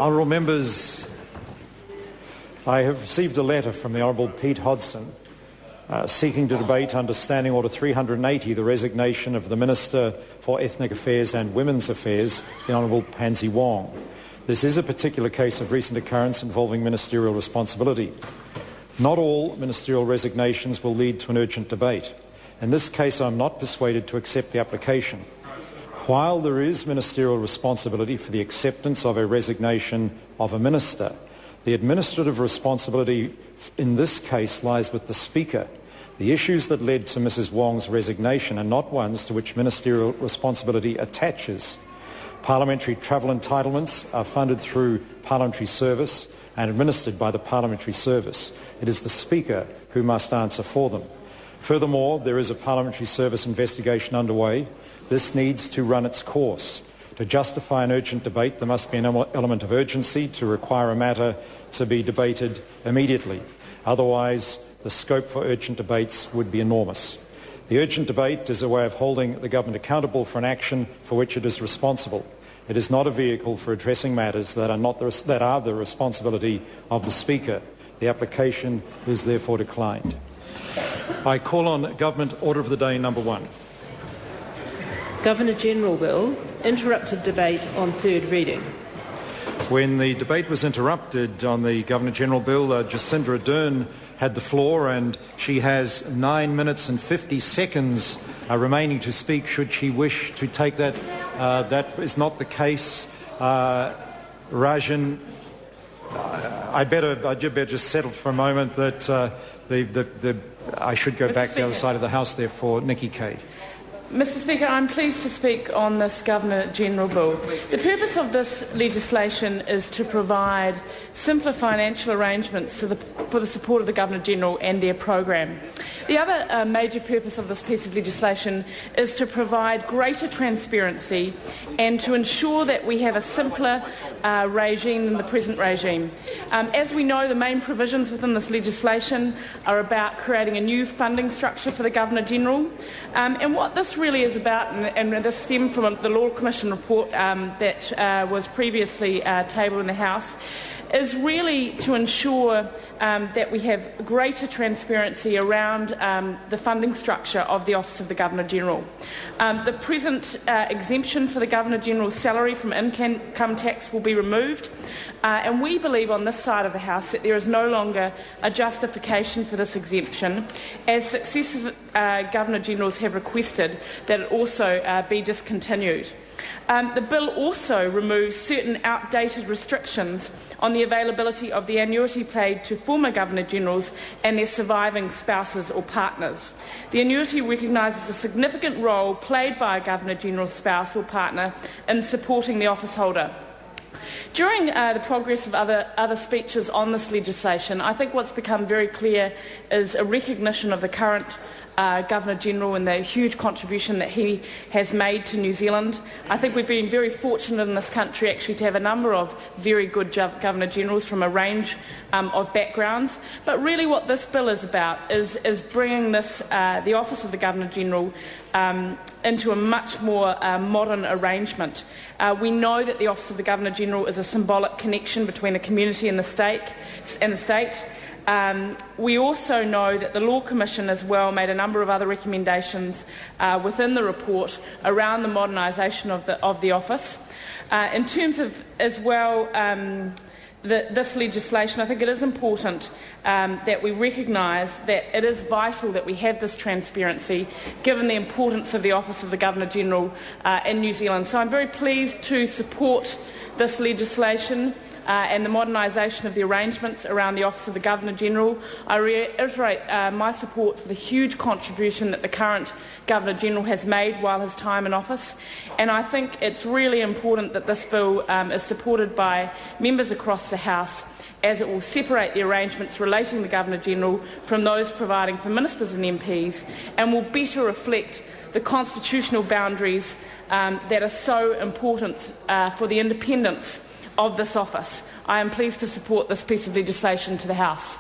Honourable Members, I have received a letter from the Honourable Pete Hodson seeking to debate under Standing Order 380 the resignation of the Minister for Ethnic Affairs and Women's Affairs, the Honourable Pansy Wong. This is a particular case of recent occurrence involving ministerial responsibility. Not all ministerial resignations will lead to an urgent debate. In this case, I am not persuaded to accept the application. While there is ministerial responsibility for the acceptance of a resignation of a minister, the administrative responsibility in this case lies with the Speaker. The issues that led to Mrs Wong's resignation are not ones to which ministerial responsibility attaches. Parliamentary travel entitlements are funded through parliamentary service and administered by the parliamentary service. It is the Speaker who must answer for them. Furthermore, there is a parliamentary service investigation underway. This needs to run its course. To justify an urgent debate, there must be an element of urgency to require a matter to be debated immediately. Otherwise, the scope for urgent debates would be enormous. The urgent debate is a way of holding the government accountable for an action for which it is responsible. It is not a vehicle for addressing matters that are the responsibility of the Speaker. The application is therefore declined. I call on Government Order of the Day number 1. Governor-General Bill, interrupted debate on third reading. When the debate was interrupted on the Governor-General Bill, Jacinda Ardern had the floor and she has 9 minutes and 50 seconds remaining to speak should she wish to take that. That is not the case. Rajan, I'd better just settle for a moment that I should go back to the other side of the House there for Nikki Cade. Mr Speaker, I'm pleased to speak on this Governor-General Bill. The purpose of this legislation is to provide simpler financial arrangements for the support of the Governor-General and their program. The other major purpose of this piece of legislation is to provide greater transparency and to ensure that we have a simpler regime than the present regime. As we know, the main provisions within this legislation are about creating a new funding structure for the Governor-General. And what this really is about, and this stemmed from the Law Commission report that was previously tabled in the House, is really to ensure that we have greater transparency around the funding structure of the Office of the Governor-General. The present exemption for the Governor-General's salary from income tax will be removed, and we believe on this side of the House that there is no longer a justification for this exemption, as successive Governor-Generals have requested that it also be discontinued. The bill also removes certain outdated restrictions on the availability of the annuity paid to former Governor-Generals and their surviving spouses or partners. The annuity recognises a significant role played by a Governor-General's spouse or partner in supporting the office holder. During the progress of other speeches on this legislation, I think what's become very clear is a recognition of the current Governor-General and the huge contribution that he has made to New Zealand. I think we've been very fortunate in this country actually to have a number of very good Governor-Generals from a range of backgrounds. But really what this bill is about is bringing the Office of the Governor-General into a much more modern arrangement. We know that the Office of the Governor-General is a symbolic connection between the community and the state. We also know that the Law Commission as well made a number of other recommendations within the report around the modernisation of the office. In terms of as well this legislation, I think it is important that we recognise that it is vital that we have this transparency given the importance of the Office of the Governor-General in New Zealand. So I'm very pleased to support this legislation and the modernisation of the arrangements around the Office of the Governor-General. I reiterate my support for the huge contribution that the current Governor-General has made while his time in office, and I think it's really important that this bill is supported by members across the House, as it will separate the arrangements relating to the Governor-General from those providing for ministers and MPs, and will better reflect the constitutional boundaries that are so important for the independence of this office. I am pleased to support this piece of legislation to the House.